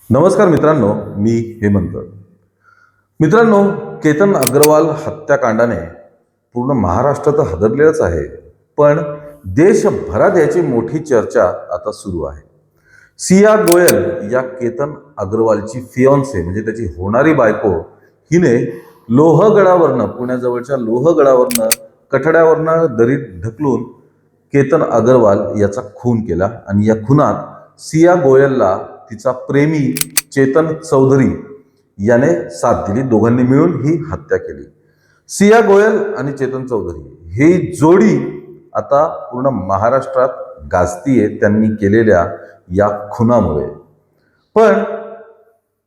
नमस्कार मित्रांनो, मी हेमंत. मित्रांनो, केतन अग्रवाल हत्याकांडाने पूर्ण महाराष्ट्र तर हादरलेलाच आहे, पण देशभरात याची मोठी चर्चा आता सुरू आहे. सिया गोयल या केतन अग्रवालची फियॉन्से म्हणजे त्याची होणारी बायको हिने लोहगडावरनं, पुण्याजवळच्या लोहगडावरनं कठड्यावरनं दरीत ढकलून केतन अग्रवाल याचा खून केला आणि या खुनात सिया गोयलला तिचा प्रेमी चेतन चौधरी याने साथ दिली. दोघांनी मिळून ही हत्या केली. सिया गोयल आणि चेतन चौधरी ही जोडी आता पूर्ण महाराष्ट्रात गाजतीये त्यांनी केलेल्या या खुनामुळे. पण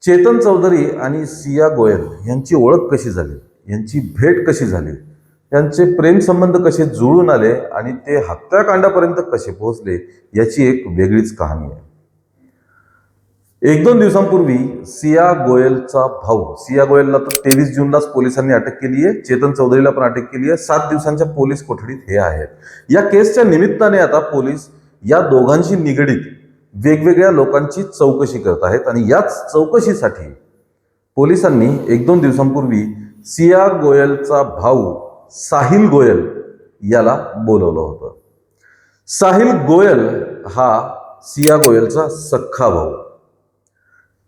चेतन चौधरी आणि सिया गोयल यांची ओळख कशी झाली, यांची भेट कशी झाली, त्यांचे प्रेम संबंध कसे जुळून आले आणि ते हत्याकांडापर्यंत कसे पोहोचले याची एक वेगळीच कहाणी आहे. एक दोन दिवसांपूर्वी सिया गोयलचा भाऊ, सिया गोयलला तर 23 जूनलाच पोलिसांनी अटक केली आहे, चेतन चौधरीला पण अटक केली आहे. 7 दिवसांच्या पोलीस कोठडीत हे आहेत. या केसच्या निमित्ताने आता पोलीस या दोघांशी निगडीत वेगवेगळ्या लोकांची चौकशी करत आहेत आणि याच चौकशीसाठी पोलिसांनी एक दोन दिवसांपूर्वी सिया गोयलचा भाऊ साहिल गोयल याला बोलवलं होतं. साहिल गोयल हा सिया गोयलचा सख्खा भाऊ.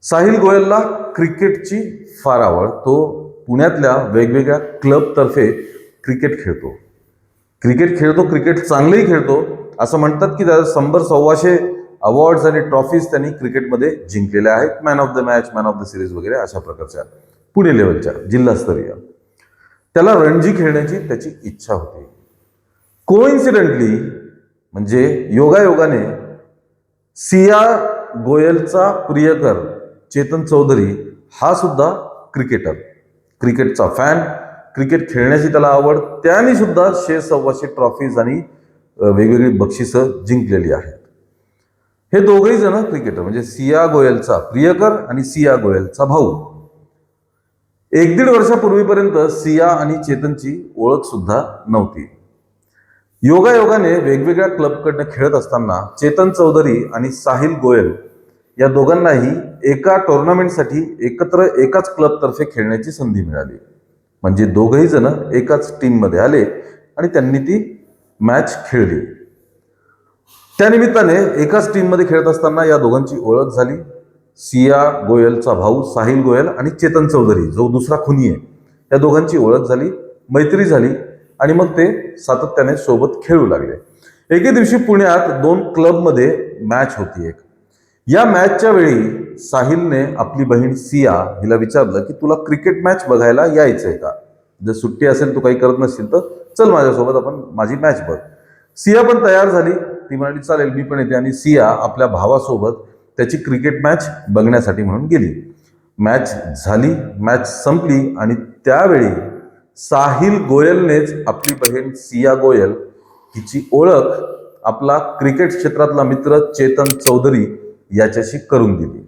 साहिल गोयलला क्रिकेटची फार आवड. तो पुण्यातल्या वेगवेगळ्या क्लबतर्फे क्रिकेट खेळतो. क्रिकेट चांगलंही खेळतो. असं म्हणतात की त्याला 100-125 अवॉर्ड्स आणि ट्रॉफीज त्यांनी क्रिकेटमध्ये जिंकलेल्या आहेत. Man of the match, man of the series वगैरे अशा प्रकारच्या पुणे लेवलच्या जिल्हास्तरीय. त्याला रणजी खेळण्याची त्याची इच्छा होती. कोइन्सिडेंटली म्हणजे योगायोगाने सिया गोयलचा प्रियकर चेतन चौधरी हा सुद्धा क्रिकेटचा फॅन, क्रिकेट खेळण्याची त्याला आवड. त्याने सुद्धा 100-125 ट्रॉफीज आणि वेगवेगळी बक्षिसं जिंकलेली आहेत. हे दोघेही जण क्रिकेटर म्हणजे सिया गोयलचा प्रियकर आणि सिया गोयलचा भाऊ. 1-1.5 वर्षापूर्वीपर्यंत सिया आणि चेतनची ओळख सुद्धा नव्हती. योगायोगाने वेगवेगळ्या क्लबकडनं खेळत असताना चेतन चौधरी आणि साहिल गोयल या दोघांनाही एका टुर्नामेंटसाठी एकत्र एकाच क्लबतर्फे खेळण्याची संधी मिळाली. म्हणजे दोघंही जण एकाच टीममध्ये आले आणि त्यांनी ती मॅच खेळली. त्यानिमित्ताने एकाच टीममध्ये खेळत असताना या दोघांची ओळख झाली. सिया गोयलचा भाऊ साहिल गोयल आणि चेतन चौधरी जो दुसरा खुनी आहे, या दोघांची ओळख झाली, मैत्री झाली आणि मग ते सातत्याने सोबत खेळू लागले. एके दिवशी पुण्यात 2 क्लबमध्ये मॅच होती. या मॅचच्या वेळी साहिलने आपली बहीण सिया हिला विचारलं की तुला क्रिकेट मॅच बघायला यायचंय का? जर सुट्टी असेल, तू काही करत नसशील तर चल माझ्यासोबत, आपण माझी मॅच बघ. सिया पण तयार झाली. ती म्हणाली चालेल मी पण येते. आणि सिया आपल्या भावासोबत त्याची क्रिकेट मॅच बघण्यासाठी म्हणून गेली. मॅच झाली, मॅच संपली आणि त्यावेळी साहिल गोयलनेच आपली बहीण सिया गोयल हिची ओळख आपला क्रिकेट क्षेत्रातला मित्र चेतन चौधरी याच्याशी करून दिली.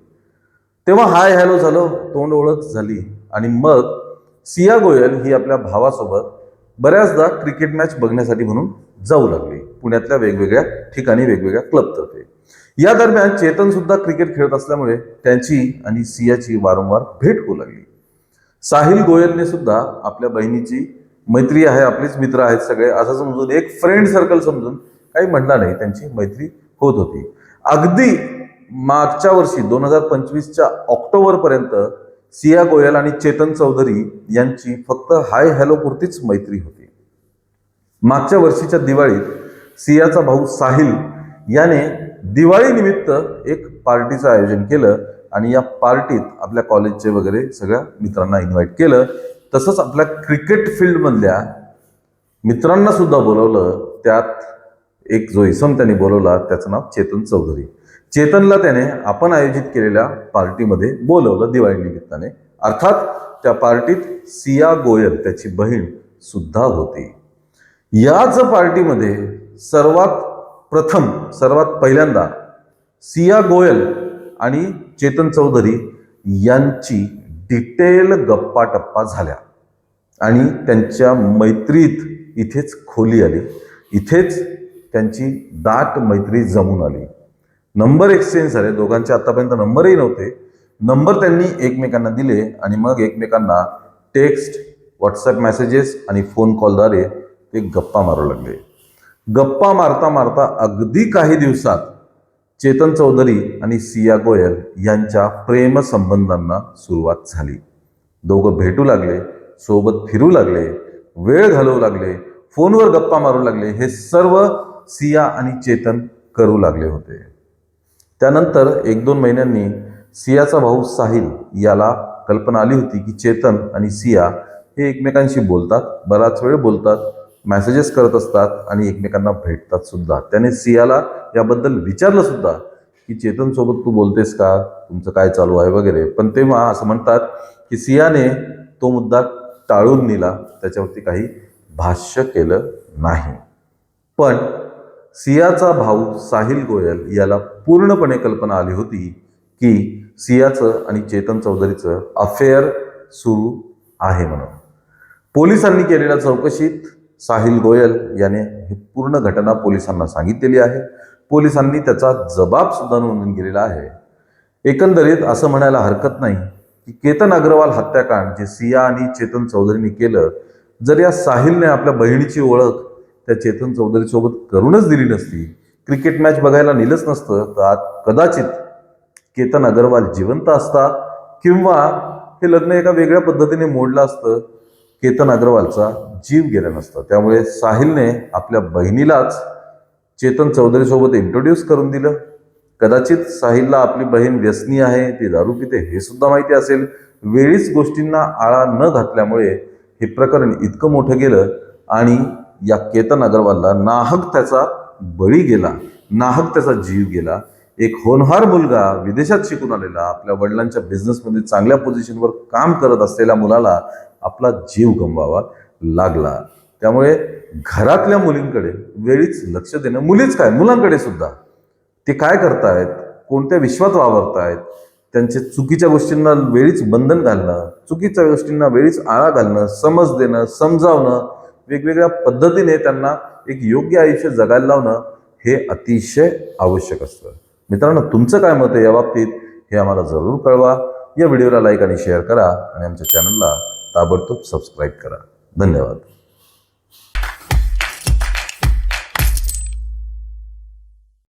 तेव्हा हाय हॅलो झालं, तोंड ओळख झाली आणि मग सिया गोयल ही आपल्या भावासोबत बऱ्याचदा क्रिकेट मॅच बघण्यासाठी म्हणून जाऊ लागली पुण्यातल्या वेगवेगळ्या ठिकाणी, वेगवेगळ्या क्लबतर्फे. या दरम्यान चेतन सुद्धा क्रिकेट खेळत असल्यामुळे त्यांची आणि सियाची वारंवार भेट होऊ लागली. साहिल गोयलने सुद्धा आपल्या बहिणीची मैत्री आहे, आपलेच मित्र आहेत सगळे असं समजून, एक फ्रेंड सर्कल समजून, काही म्हणणार नाही, त्यांची मैत्री होत होती. अगदी मागच्या वर्षी 2025च्या ऑक्टोबरपर्यंत सिया गोयल आणि चेतन चौधरी यांची फक्त हाय हॅलो पुरतीच मैत्री होती. मागच्या वर्षीच्या दिवाळीत सियाचा भाऊ साहिल याने दिवाळी निमित्त एक पार्टीचं आयोजन केलं आणि या पार्टीत आपल्या कॉलेजचे वगैरे सगळ्या मित्रांना इन्व्हाइट केलं. तसंच आपल्या क्रिकेट फील्डमधल्या मित्रांना सुद्धा बोलवलं. त्यात एक जो इसम त्यांनी बोलवला त्याचं नाव चेतन चौधरी. चेतनला त्याने आपण आयोजित केलेल्या पार्टीमध्ये बोलवलं दिवाळी निमित्ताने. अर्थात त्या पार्टीत सिया गोयल त्याची बहीण सुद्धा होती. याच पार्टीमध्ये सर्वात पहिल्यांदा सिया गोयल आणि चेतन चौधरी यांची डिटेल गप्पाटप्पा झाल्या आणि त्यांच्या मैत्रीत इथेच खोली आली. इथेच त्यांची दाट मैत्री जमून आली. नंबर एक्सचेंज झाले. दोघांचे आतापर्यंत नंबरही नव्हते. नंबर त्यांनी एकमेकांना दिले आणि मग एकमेकांना टेक्स्ट, व्हॉट्सअप मेसेजेस आणि फोन कॉलद्वारे ते गप्पा मारू लागले. गप्पा मारता मारता अगदी काही दिवसात चेतन चौधरी आणि सिया गोयल यांच्या प्रेमसंबंधांना सुरुवात झाली. दोघं भेटू लागले, सोबत फिरू लागले, वेळ घालवू लागले, फोनवर गप्पा मारू लागले. हे सर्व सिया आणि चेतन करू लागले होते. त्यानंतर 1-2 महिन्यांनी सियाचा भाऊ साहिल याला कल्पना आली होती की चेतन आणि सिया हे एकमेकांशी बोलतात, बराच वेळ बोलतात, मेसेजेस करत असतात आणि एकमेकांना भेटतात सुद्धा. त्याने सियाला याबद्दल विचारलं सुद्धा की चेतन सोबत तू बोलतेस का, तुमचं काय चालू आहे वगैरे. पण तेव्हा असं म्हणतात की सियाने तो मुद्दा टाळून दिला, त्याच्यावरती काही भाष्य केलं नाही. पण सियाचा भाऊ साहिल गोयल याला पूर्णपणे कल्पना आली होती की सियाचं आणि चेतन चौधरीचं अफेअर सुरू आहे म्हणून. पोलिसांनी केलेल्या चौकशीत साहिल गोयल याने ही पूर्ण घटना पोलिसांना सांगितलेली आहे. पोलिसांनी त्याचा जबाब सुद्धा नोंदवून गेलेला आहे. एकंदरीत असं म्हणायला हरकत नाही की केतन अग्रवाल हत्याकांड जे सिया आणि चेतन चौधरीने केलं, जर या साहिलने आपल्या बहिणीची ओळख त्या चेतन चौधरी सोबत करूनच दिली नसती, क्रिकेट मॅच बघायला नेलंच नसतं, तर आज कदाचित केतन अग्रवाल जिवंत असता किंवा हे लग्न एका वेगळ्या पद्धतीने मोडलं असतं, केतन अग्रवालचा जीव गेला नसता. त्यामुळे साहिलने आपल्या बहिणीलाच चेतन चौधरी सोबत इंट्रोड्यूस करून दिलं. कदाचित साहिलला आपली बहीण व्यसनी आहे, ती दारू पिते हे सुद्धा माहिती असेल. वेळीच गोष्टींना आळा न घातल्यामुळे हे प्रकरण इतकं मोठं गेलं आणि या केतन अग्रवालला नाहक त्याचा बळी गेला, नाहक त्याचा जीव गेला. एक होनहार मुलगा, विदेशात शिकून आलेला, आपल्या वडिलांच्या बिझनेसमध्ये चांगल्या पोझिशनवर काम करत असलेल्या मुलाला आपला जीव गमवावा लागला. त्यामुळे घरातल्या मुलींकडे वेळीच लक्ष देणं, मुलीच काय मुलांकडे सुद्धा, ते काय करतायत, कोणत्या विश्वात वावरतायत, त्यांच्या चुकीच्या गोष्टींना वेळीच बंधन घालणं, चुकीच्या गोष्टींना वेळीच आळा घालणं, समज देणं, समजावणं, वेगवेगळ्या पद्धतीने त्यांना एक योग्य आयुष्य जगायला लावणं हे अतिशय आवश्यक असतं. मित्रांनो, तुमचं काय मत आहे या बाबतीत हे आम्हाला जरूर कळवा. या व्हिडिओला लाईक आणि शेअर करा आणि आमच्या चॅनलला ताबडतोब सबस्क्राईब करा. धन्यवाद.